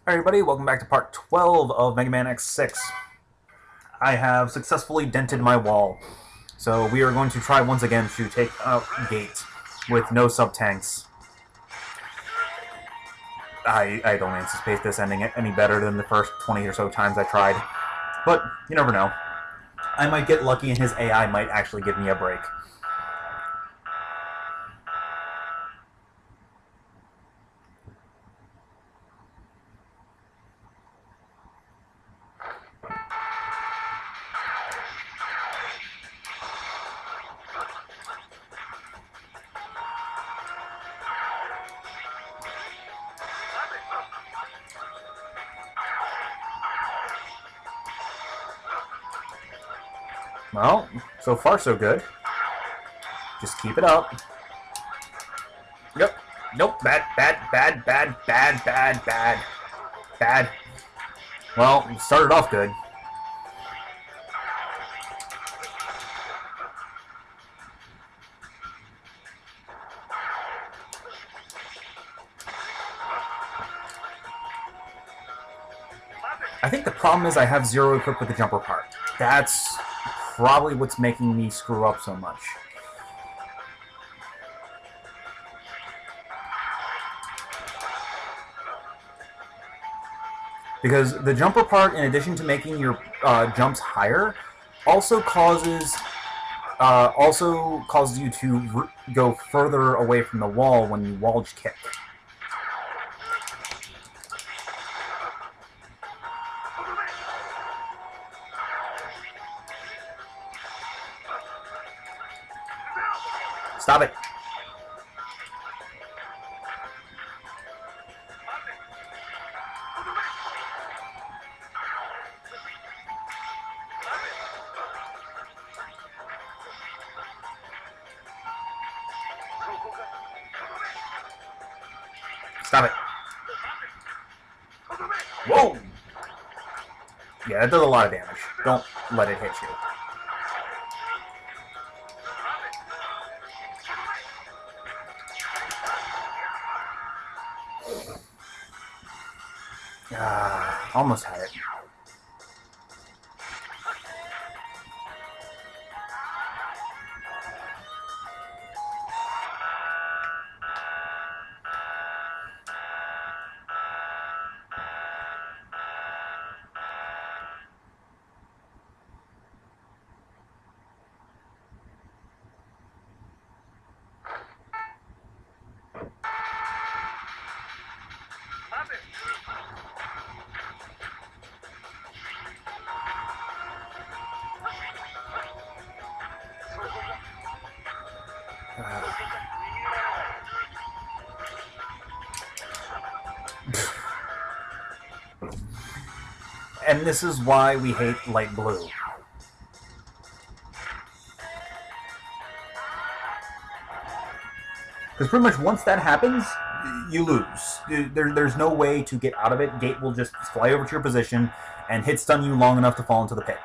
Hi everybody, welcome back to part 12 of Megaman X6. I have successfully dented my wall, so we are going to try once again to take out Gate with no sub-tanks. I don't anticipate this ending any better than the first 20 or so times I tried, but you never know. I might get lucky and his AI might actually give me a break. Well, so far so good. Just keep it up. Yep. Nope. Bad. Well, it started off good. I think the problem is I have zero equipped with the jumper part. That's probably what's making me screw up so much. Because the jumper part, in addition to making your jumps higher, also causes you to go further away from the wall when you wall kick. Stop it. Stop it. Whoa! Yeah, that does a lot of damage. Don't let it hit you. Almost had it. And this is why we hate light blue. Because pretty much once that happens, you lose. There's no way to get out of it. Gate will just fly over to your position and hit stun you long enough to fall into the pit.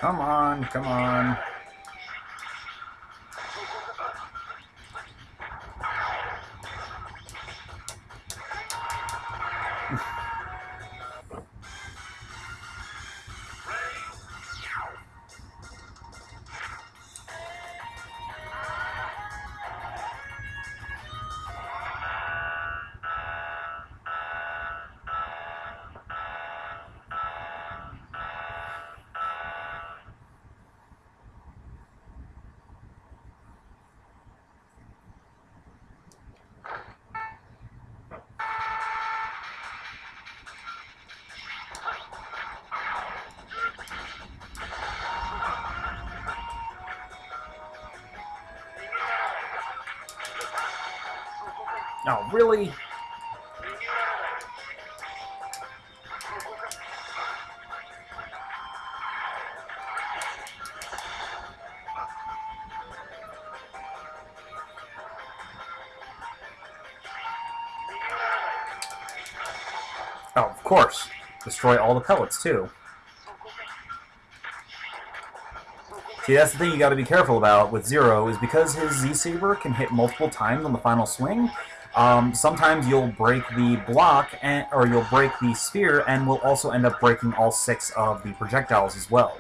Come on, come on. Oh, really? Oh, of course. Destroy all the pellets, too. See, that's the thing you gotta be careful about with Zero, is because his Z-Saber can hit multiple times on the final swing, sometimes you'll break the block, or you'll break the sphere, and will also end up breaking all 6 of the projectiles as well.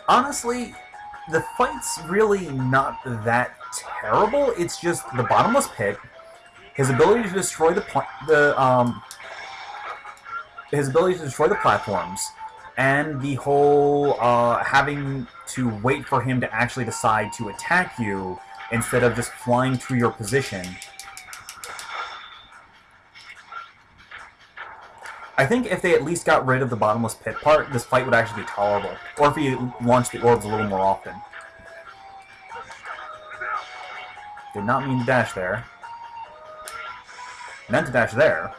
Honestly, the fight's really not that terrible. It's just the bottomless pit, his ability to destroy his ability to destroy the platforms, and the whole having to wait for him to actually decide to attack you instead of just flying to your position. I think if they at least got rid of the bottomless pit part, this fight would actually be tolerable. Or if you launched the orbs a little more often. Did not mean to dash there. Meant to dash there.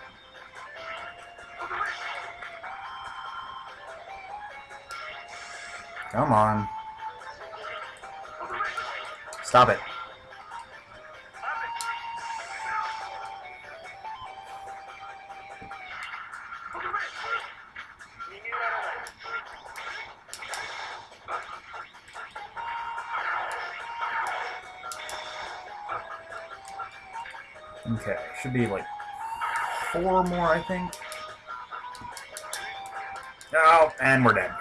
Come on. Stop it. Okay, should be like 4 more, I think. Oh, and we're dead.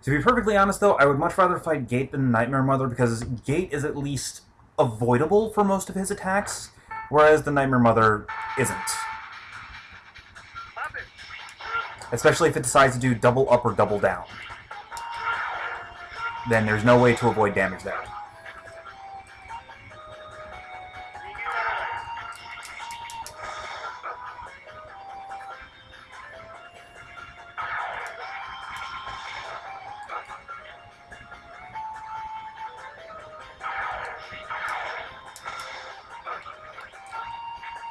To be perfectly honest, though, I would much rather fight Gate than Nightmare Mother, because Gate is at least avoidable for most of his attacks, whereas the Nightmare Mother isn't. Especially if it decides to do double up or double down. Then there's no way to avoid damage there.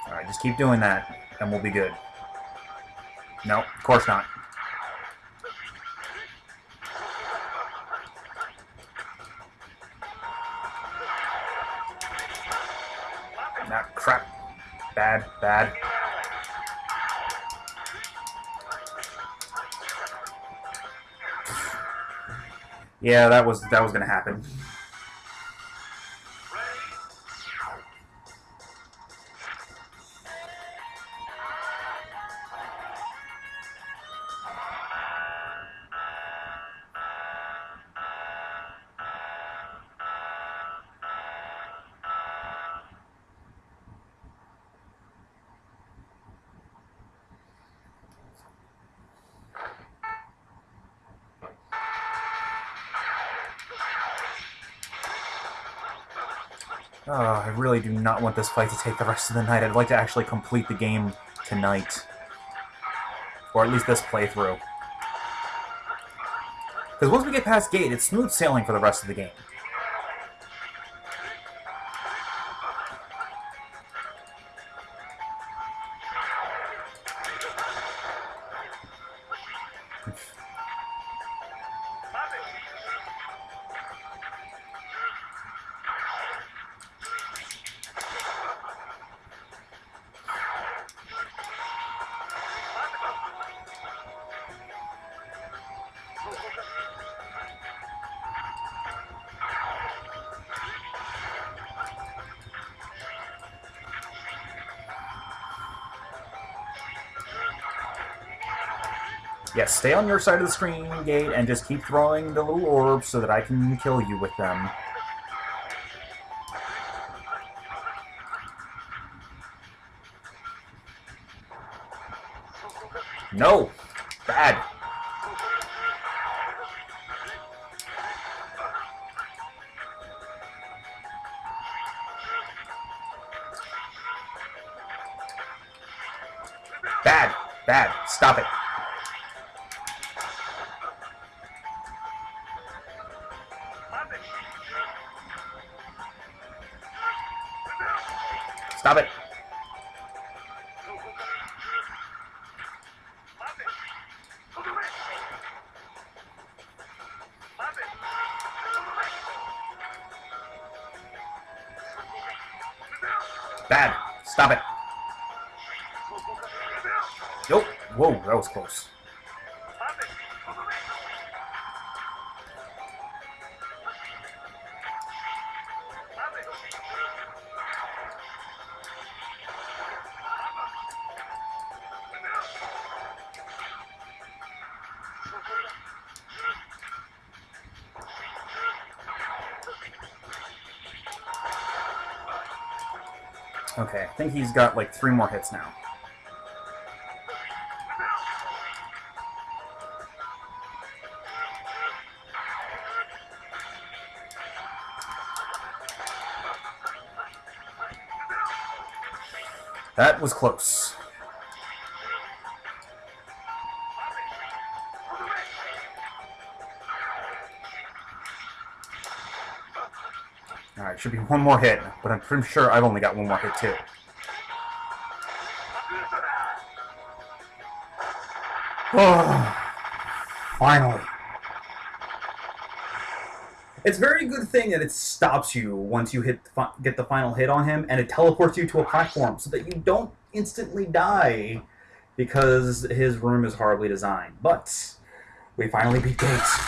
Alright, just keep doing that, and we'll be good. No, of course not. Nah, crap. Bad, bad. Yeah, that was gonna happen. Oh, I really do not want this fight to take the rest of the night. I'd like to actually complete the game tonight. Or at least this playthrough. Because once we get past Gate, it's smooth sailing for the rest of the game. Yes, stay on your side of the screen, Gate, and just keep throwing the little orbs so that I can kill you with them. No! Bad! Bad! Bad! Stop it! Stop it! Bad! Stop it! Nope! Whoa, that was close. Okay, I think he's got like 3 more hits now. That was close. Alright, should be 1 more hit, but I'm pretty sure I've only got 1 more hit too. Oh, finally. It's a very good thing that it stops you once you get the final hit on him, and it teleports you to a platform so that you don't instantly die because his room is horribly designed. But we finally beat Gates.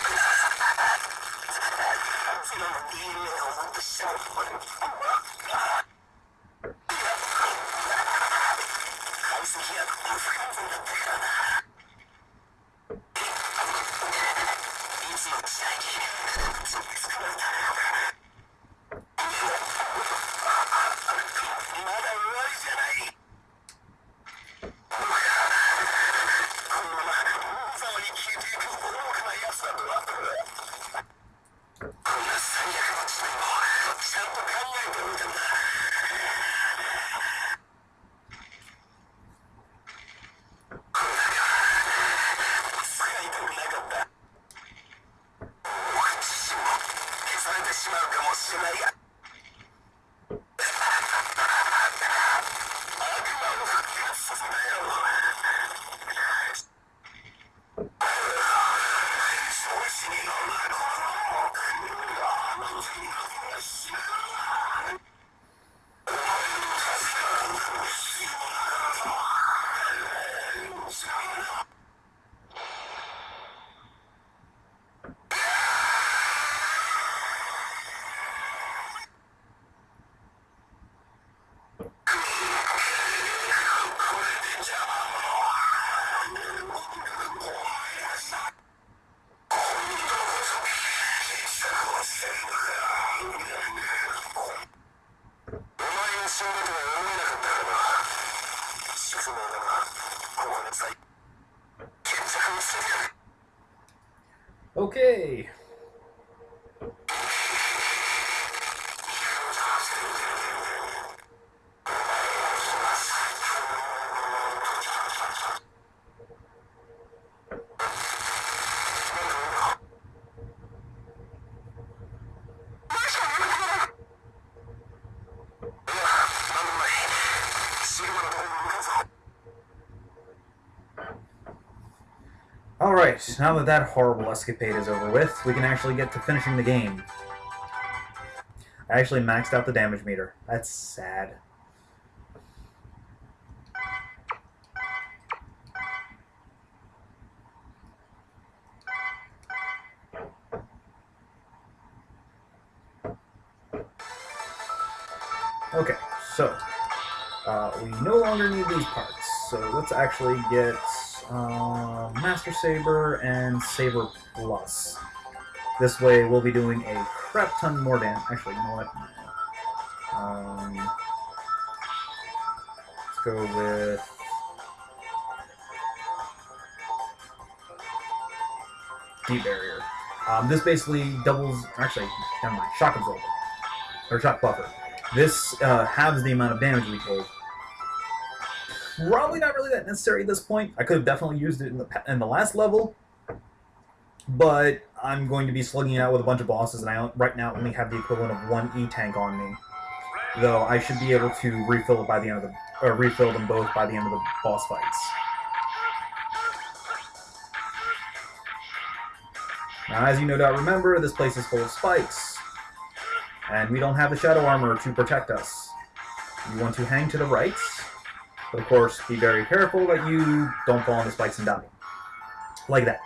Okay. Alright, now that that horrible escapade is over with, we can actually get to finishing the game. I actually maxed out the damage meter. That's sad. Okay, so we no longer need these parts, so let's actually get Master Saber and Saber Plus. This way we'll be doing a crap ton more damage. Actually, you know what? Let's go with... Deep Barrier. This basically doubles... Actually, never mind. Shock Absorber. Or Shock Buffer. This halves the amount of damage we take. Probably not really that necessary at this point. I could have definitely used it in the last level, but I'm going to be slugging it out with a bunch of bosses, and I right now only have the equivalent of one E-tank on me. Though I should be able to refill it by the end of the, or refill them both by the end of the boss fights. Now, as you no doubt remember, this place is full of spikes, and we don't have the shadow armor to protect us. You want to hang to the right. But of course, be very careful that you don't fall on the spikes and die. Like that.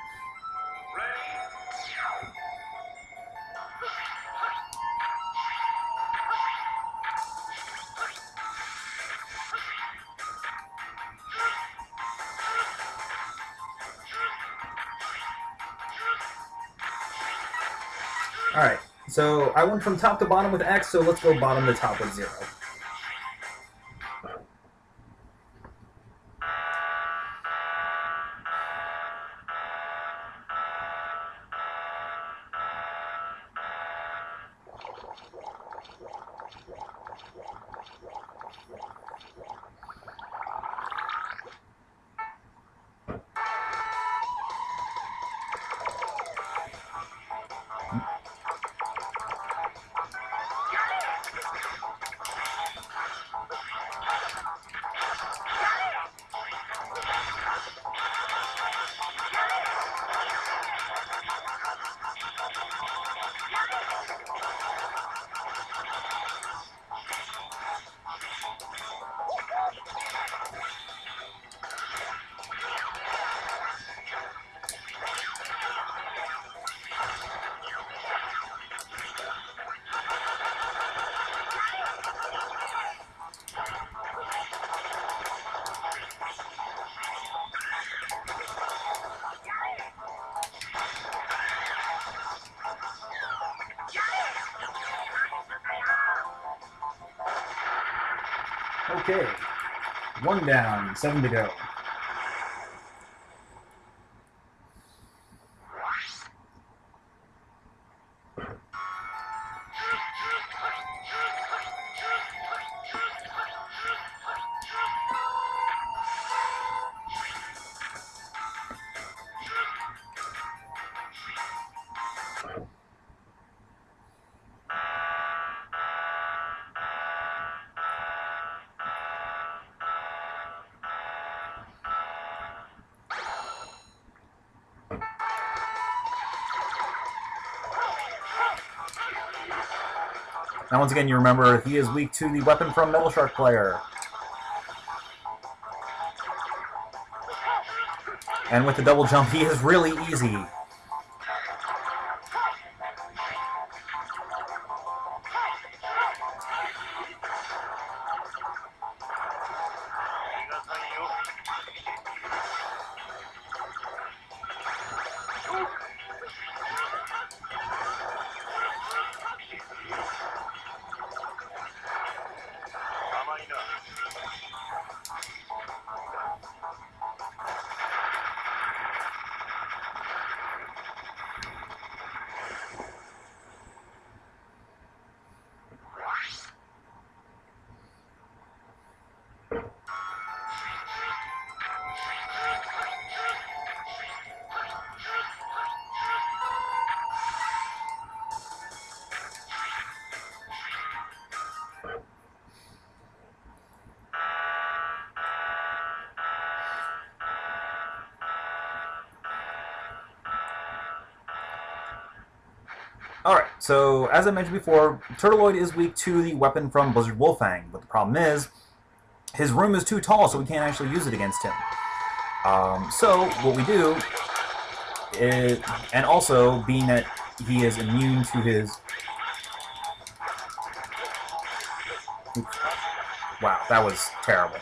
Alright, so I went from top to bottom with X, so let's go bottom to top with 0. Okay, 1 down, 7 to go. Now, once again, you remember he is weak to the weapon from Metal Shark player. And with the double jump, he is really easy. Alright, so as I mentioned before, Turtleoid is weak to the weapon from Blizzard Wolfang, but the problem is, his room is too tall, so we can't actually use it against him. So, what we do is, and also, being that he is immune to his... Wow, that was terrible.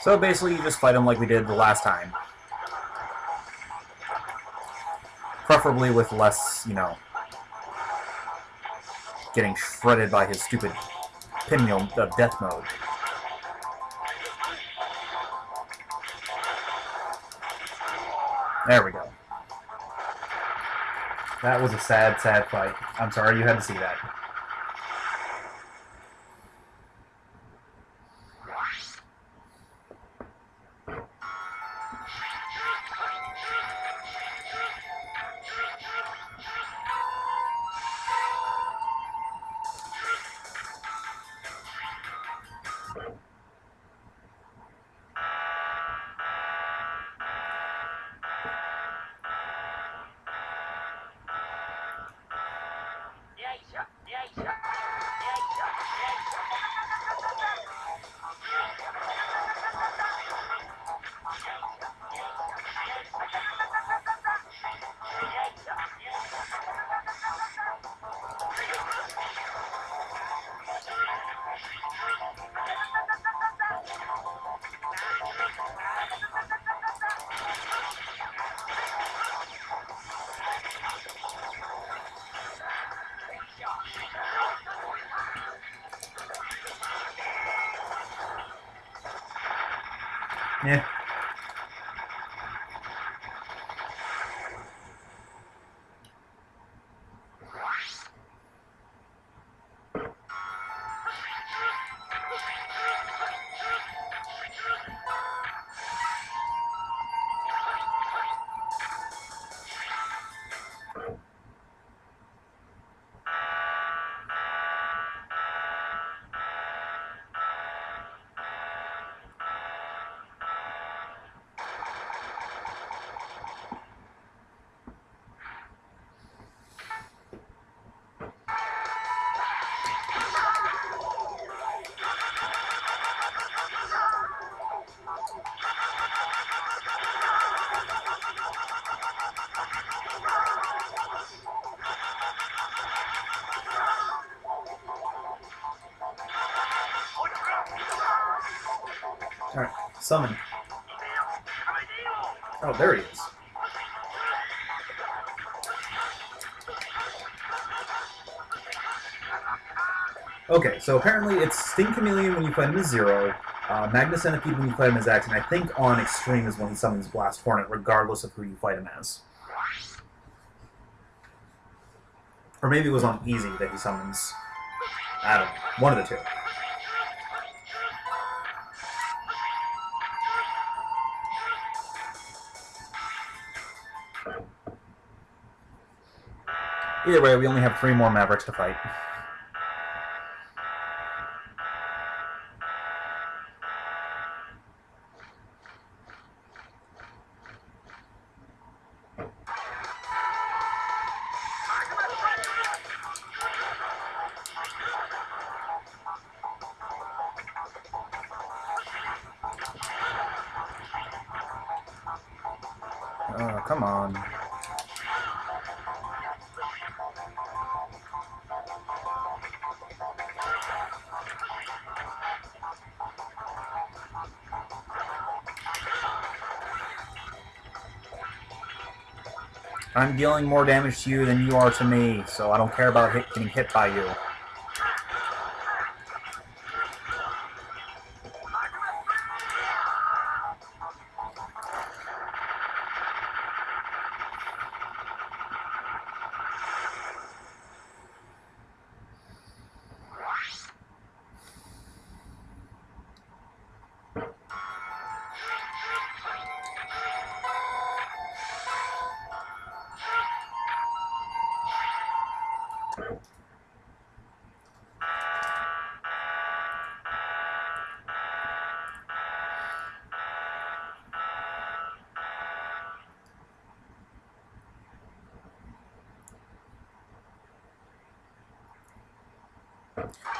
So basically, you just fight him like we did the last time. Preferably with less, you know, getting shredded by his stupid pinwheel of death mode. There we go. That was a sad, sad fight. I'm sorry you had to see that. Yeah. Alright, summon. Oh, there he is. Okay, so apparently it's Sting Chameleon when you fight him as Zero, Magnus Centipede when you fight him as X, and I think on Extreme is when he summons Blast Hornet, regardless of who you fight him as. Or maybe it was on Easy that he summons. I don't know. One of the two. Either way, we only have 3 more Mavericks to fight. Oh, come on. I'm dealing more damage to you than you are to me, so I don't care about getting hit by you.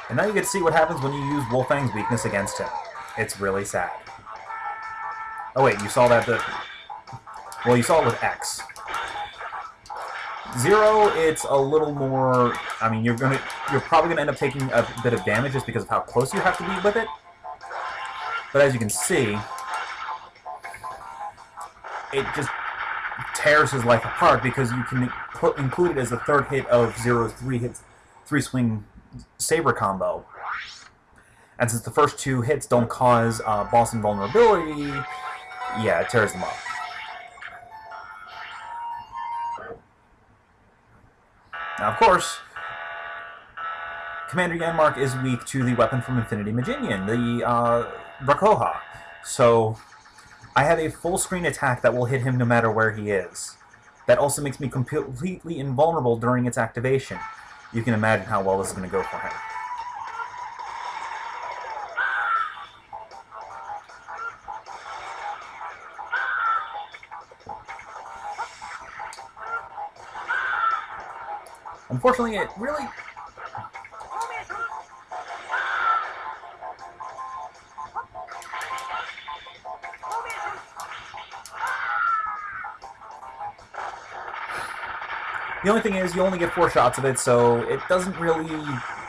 And now you get to see what happens when you use Wolfang's weakness against him. It's really sad. Oh wait, you saw that well, you saw it with X. Zero, it's a little more... I mean, you're probably gonna end up taking a bit of damage just because of how close you have to be with it. But as you can see, it just tears his life apart because you can include it as the third hit of Zero's three swing saber combo. And since the first two hits don't cause boss invulnerability, yeah, it tears them up. Now, of course, Commander Yanmark is weak to the weapon from Infinity Maginian, the Rakoha. So I have a full screen attack that will hit him no matter where he is. That also makes me completely invulnerable during its activation. You can imagine how well this is going to go for him. Unfortunately, it really... The only thing is, you only get 4 shots of it, so it doesn't really...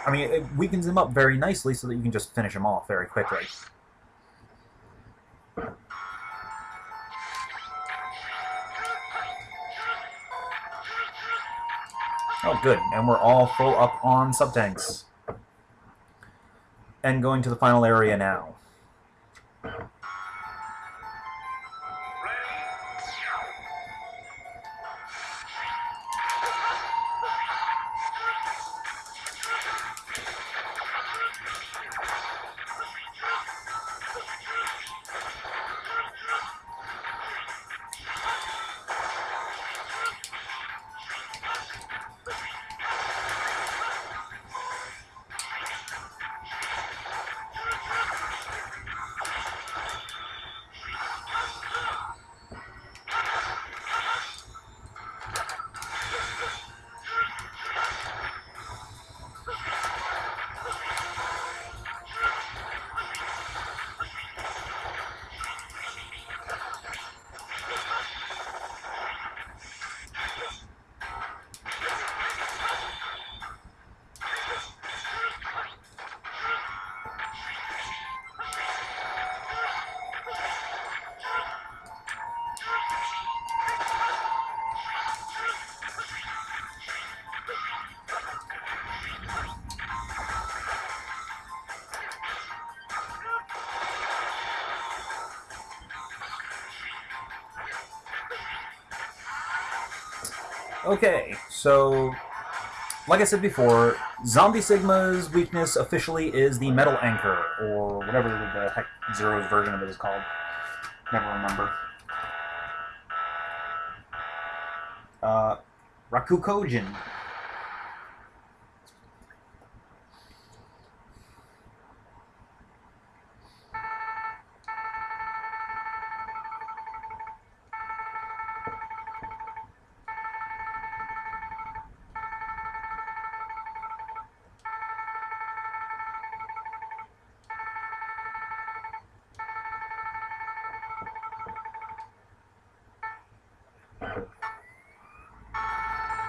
I mean, it weakens him up very nicely so that you can just finish him off very quickly. Oh, good. And we're all full up on sub-tanks. And going to the final area now. Okay, so, like I said before, Zombie Sigma's weakness officially is the Metal Anchor, or whatever the heck Zero's version of it is called. Never remember. Rakukojin.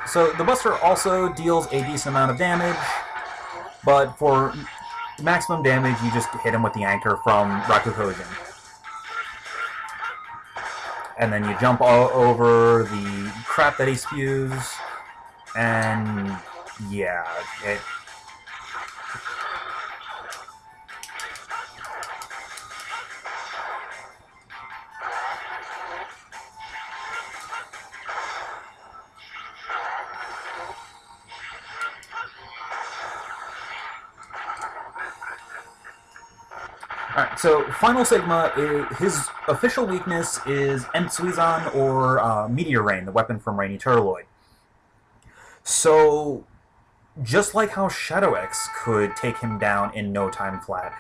So the Buster also deals a decent amount of damage, but for maximum damage, you just hit him with the anchor from Rakukojin. And then you jump all over the crap that he spews, and yeah, it... Alright, so Final Sigma, his official weakness is Entsuizan or Meteor Rain, the weapon from Rainy Turtloid. So, just like how Shadow X could take him down in no time flat,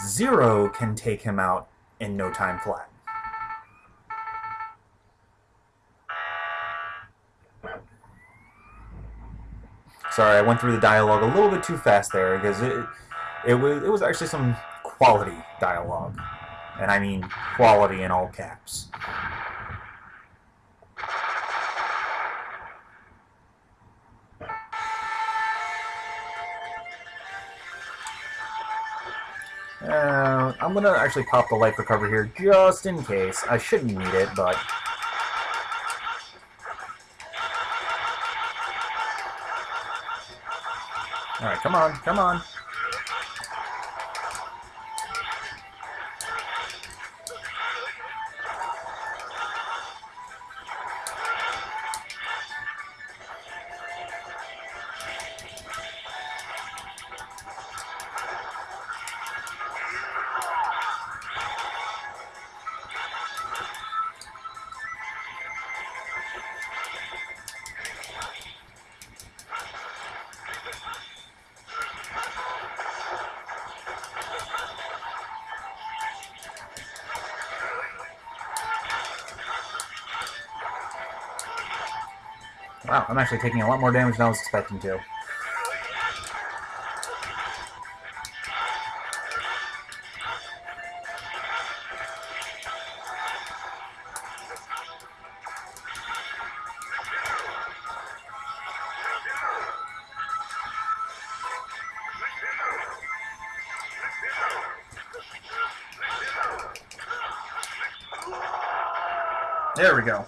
Zero can take him out in no time flat. Sorry, I went through the dialogue a little bit too fast there, because it was actually some quality dialogue. And I mean quality in all caps. I'm gonna actually pop the life recovery here, just in case. I shouldn't need it, but... Alright, come on, come on. Wow, I'm actually taking a lot more damage than I was expecting to. There we go.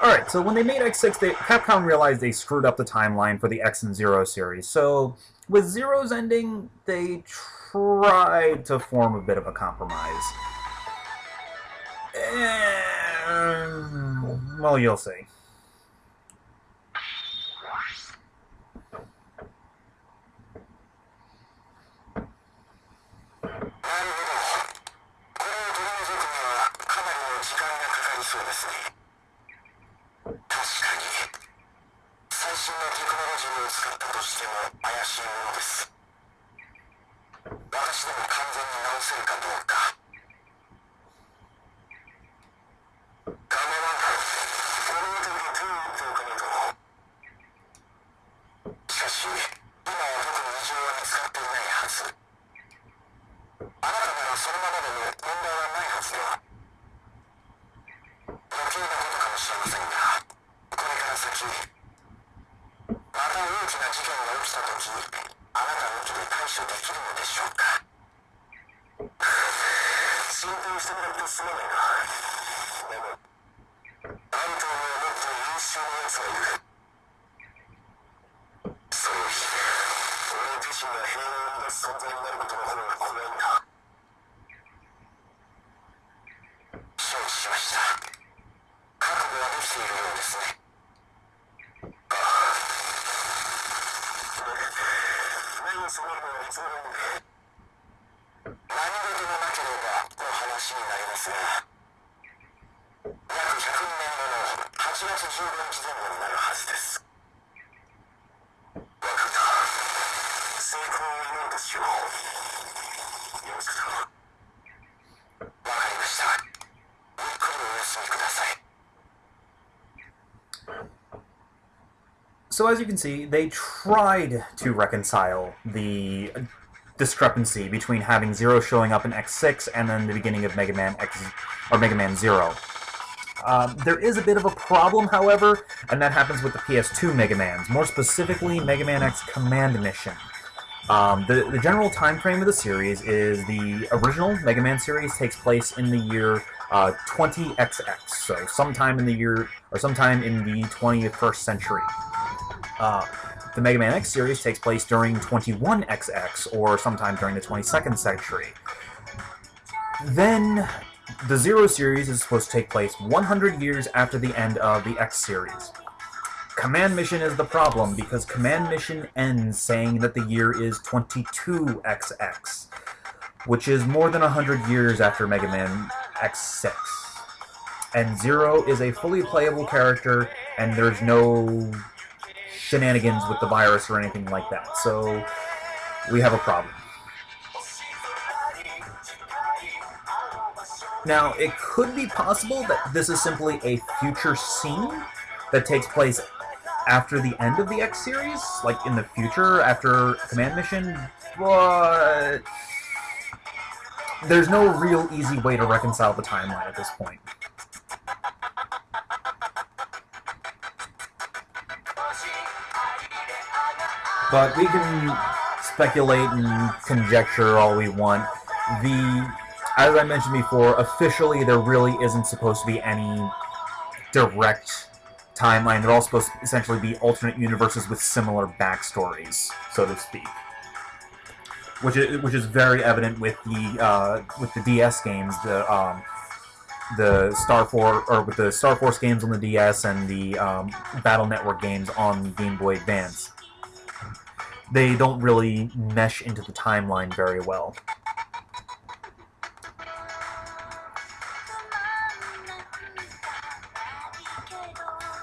Alright, so when they made X6, Capcom realized they screwed up the timeline for the X and Zero series. So, with Zero's ending, they tried to form a bit of a compromise. Well, you'll see. So as you can see, they tried to reconcile the discrepancy between having Zero showing up in X6 and then the beginning of Mega Man X or Mega Man Zero. There is a bit of a problem, however, and that happens with the PS2 Mega Mans, more specifically Mega Man X Command Mission. The general time frame of the series is the original Mega Man series takes place in the year 20XX, so sometime in the year, or sometime in the 21st century. The Mega Man X series takes place during 21XX, or sometime during the 22nd century. Then, the Zero series is supposed to take place 100 years after the end of the X series. Command Mission is the problem, because Command Mission ends saying that the year is 22XX, which is more than 100 years after Mega Man X6. And Zero is a fully playable character, and there's no shenanigans with the virus or anything like that, so we have a problem. Now, it could be possible that this is simply a future scene that takes place after the end of the X series, like in the future, after Command Mission, but there's no real easy way to reconcile the timeline at this point. But we can speculate and conjecture all we want. As I mentioned before, officially there really isn't supposed to be any direct timeline. They're all supposed to essentially be alternate universes with similar backstories, so to speak. Which is very evident with the DS games, the with the Star Force games on the DS and the Battle Network games on the Game Boy Advance. They don't really mesh into the timeline very well.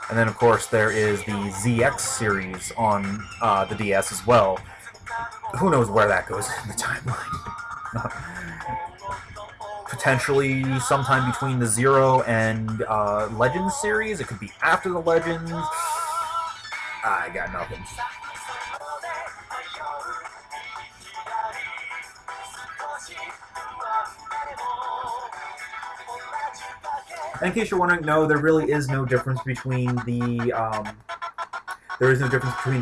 And then, of course, there is the ZX series on the DS as well. Who knows where that goes in the timeline? Potentially sometime between the Zero and Legends series. It could be after the Legends. I got nothing. In case you're wondering, no, there really is no difference between the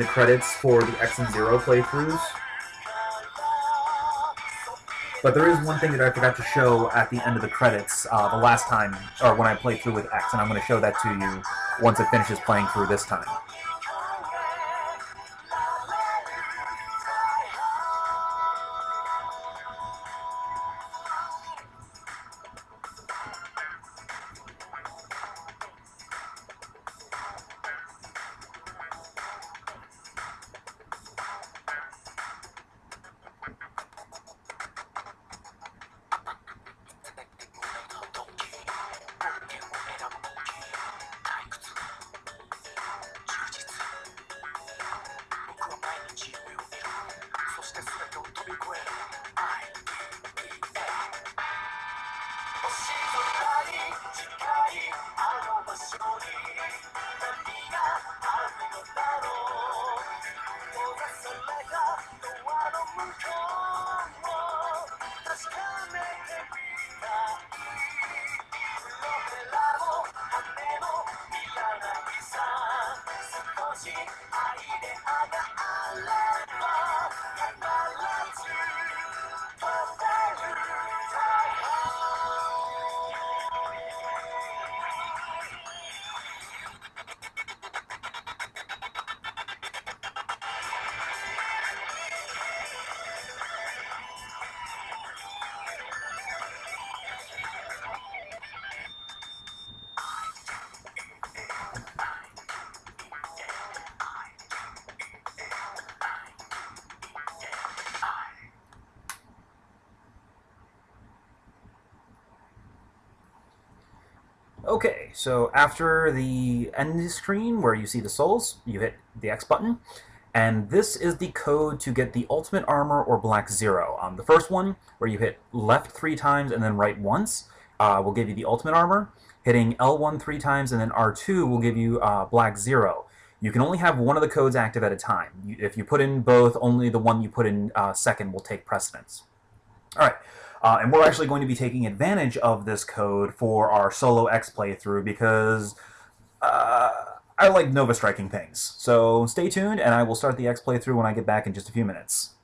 credits for the X and Zero playthroughs. But there is one thing that I forgot to show at the end of the credits the last time, or when I played through with X, and I'm going to show that to you once it finishes playing through this time. Okay, so after the end screen where you see the souls, you hit the X button, and this is the code to get the Ultimate Armor or Black Zero. The first one, where you hit left 3 times and then right once, will give you the Ultimate Armor. Hitting L1 3 times and then R2 will give you Black Zero. You can only have one of the codes active at a time. If you put in both, only the one you put in second will take precedence. Alright. And we're actually going to be taking advantage of this code for our solo X playthrough because I like Nova striking things. So stay tuned, and I will start the X playthrough when I get back in just a few minutes.